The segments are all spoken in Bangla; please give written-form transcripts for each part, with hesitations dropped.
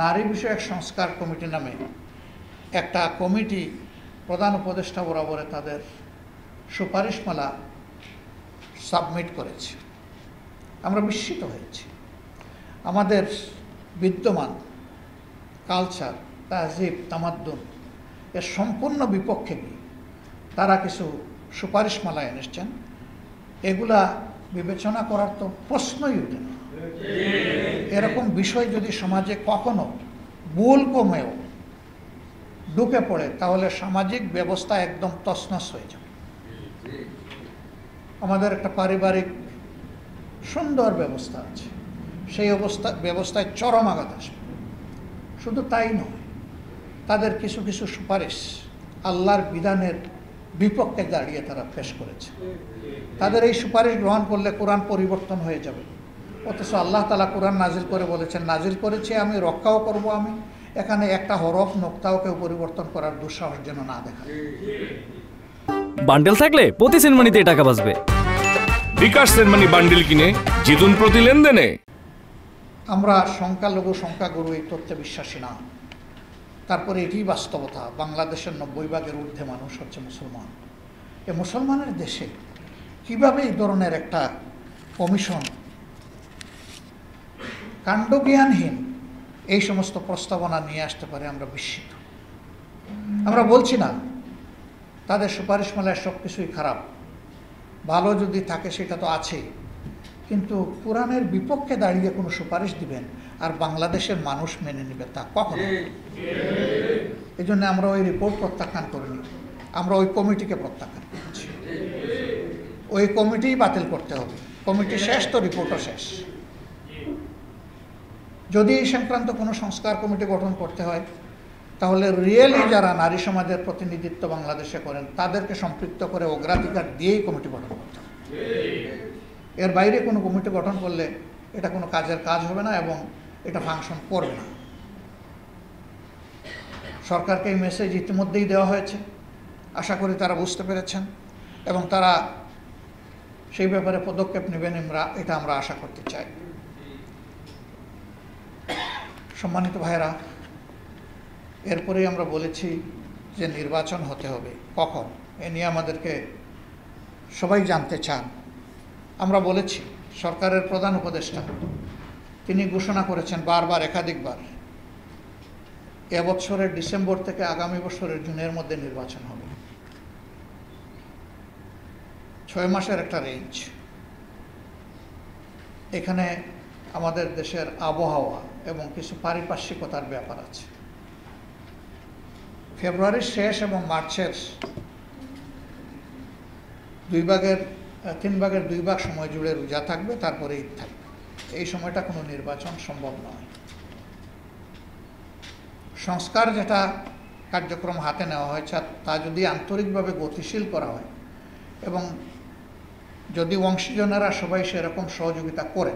নারী বিষয়ক সংস্কার কমিটি নামে একটা কমিটি প্রধান উপদেষ্টা বরাবরে তাদের সুপারিশমালা সাবমিট করেছে। আমরা বিস্মিত হয়েছি। আমাদের বিদ্যমান কালচার, তাহজিব, তামাদ্দুন এর সম্পূর্ণ বিপক্ষে গিয়ে তারা কিছু সুপারিশমালা এনেছেন। এগুলা বিবেচনা করার তো প্রশ্নই ওঠে না। এরকম বিষয় যদি সমাজে কখনো ভুল কমেও ঢুকে পড়ে তাহলে সামাজিক ব্যবস্থা একদম তছনছ হয়ে যাবে। আমাদের একটা পারিবারিক সুন্দর ব্যবস্থা আছে, সেই ব্যবস্থায় চরম আঘাত আসবে। শুধু তাই নয়, তাদের কিছু কিছু সুপারিশ আল্লাহর বিধানের বিপক্ষে দাঁড়িয়ে তারা পেশ করেছে। তাদের এই সুপারিশ গ্রহণ করলে কোরআন পরিবর্তন হয়ে যাবে, অথচ আল্লাহ তাআলা কোরআন নাজিল করে বলেছেন, নাজিল করেছি আমি, রক্ষাও করব আমি। এখানে একটা হরফ নোক্তাও কেউ পরিবর্তন করার দুঃসাহস যেন না দেখায়। বান্ডেল থাকলে প্রতি সেনমানিতে টাকা বাঁচবে। বিকাশ সেনমানি বান্ডেল কিনে জিতুন প্রতি লেনদেনে। আমরা সংখ্যালঘু সংখ্যাগুরু এই তথ্যে বিশ্বাসী না। তারপরে এটি বাস্তবতা, বাংলাদেশের 90 ভাগের ঊর্ধ্বে মানুষ হচ্ছে মুসলমান। এ মুসলমানের দেশে কিভাবে এই ধরনের একটা কমিশন কাণ্ডজ্ঞানহীন এই সমস্ত প্রস্তাবনা নিয়ে আসতে পারে, আমরা বিস্মিত। আমরা বলছি না তাদের সুপারিশমালায় সব কিছুই খারাপ, ভালো যদি থাকে সেটা তো আছেই, কিন্তু কোরআনের বিপক্ষে দাঁড়িয়ে কোনো সুপারিশ দিবেন আর বাংলাদেশের মানুষ মেনে নেবে তা কখনো। এই জন্য আমরা ওই রিপোর্ট প্রত্যাখ্যান করিনি, আমরা ওই কমিটিকে প্রত্যাখ্যান করছি। ওই কমিটিই বাতিল করতে হবে। কমিটি শেষ তো রিপোর্টও শেষ। যদি এই সংক্রান্ত কোনো সংস্কার কমিটি গঠন করতে হয় তাহলে রিয়েলি যারা নারী সমাজের প্রতিনিধিত্ব বাংলাদেশে করেন তাদেরকে সম্পৃক্ত করে অগ্রাধিকার দিয়েই কমিটি গঠন করতে হবে। এর বাইরে কোনো কমিটি গঠন করলে এটা কোনো কাজের কাজ হবে না এবং এটা ফাংশন করবে না। সরকারকে এই মেসেজ ইতিমধ্যেই দেওয়া হয়েছে, আশা করি তারা বুঝতে পেরেছেন এবং তারা সেই ব্যাপারে পদক্ষেপ নেবেন, এটা আমরা আশা করতে চাই। সম্মানিত ভাইরা, এরপরেই আমরা বলেছি যে নির্বাচন হতে হবে, কখন এ নিয়ে আমাদেরকে সবাই জানতে চান। আমরা বলেছি সরকারের প্রধান উপদেষ্টা তিনি ঘোষণা করেছেন বারবার, একাধিকবার, এবছরের ডিসেম্বর থেকে আগামী বছরের জুনের মধ্যে নির্বাচন হবে। 6 মাসের একটা রেঞ্জ। এখানে আমাদের দেশের আবহাওয়া এবং কিছু পারিপার্শ্বিকতার ব্যাপার আছে। ফেব্রুয়ারির শেষ এবং মার্চের 3 ভাগের 2 ভাগ সময় জুড়ে রোজা থাকবে, তারপরে ঈদ থাকবে। এই সময়টা কোনো নির্বাচন সম্ভব নয়। সংস্কার যেটা কার্যক্রম হাতে নেওয়া হয়েছে তা যদি আন্তরিকভাবে গতিশীল করা হয় এবং যদি অংশীজনেরা সবাই সেরকম সহযোগিতা করে,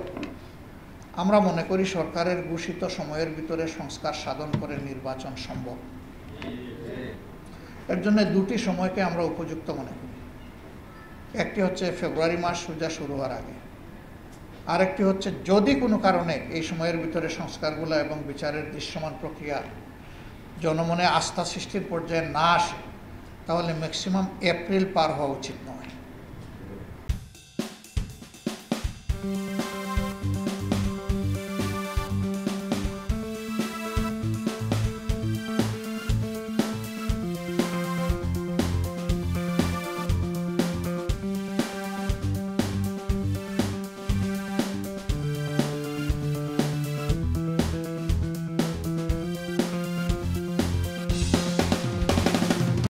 আমরা মনে করি সরকারের ঘোষিত সময়ের ভিতরে সংস্কার সাধন করে নির্বাচন সম্ভব। এর জন্য 2টি সময়কে আমরা উপযুক্ত মনে করি। একটি হচ্ছে ফেব্রুয়ারি মাস রোজা শুরু হওয়ার আগে, আরেকটি হচ্ছে যদি কোনো কারণে এই সময়ের ভিতরে সংস্কারগুলো এবং বিচারের দৃশ্যমান প্রক্রিয়া জনমনে আস্থা সৃষ্টির পর্যায়ে না আসে তাহলে ম্যাক্সিমাম এপ্রিল পার হওয়া উচিত না।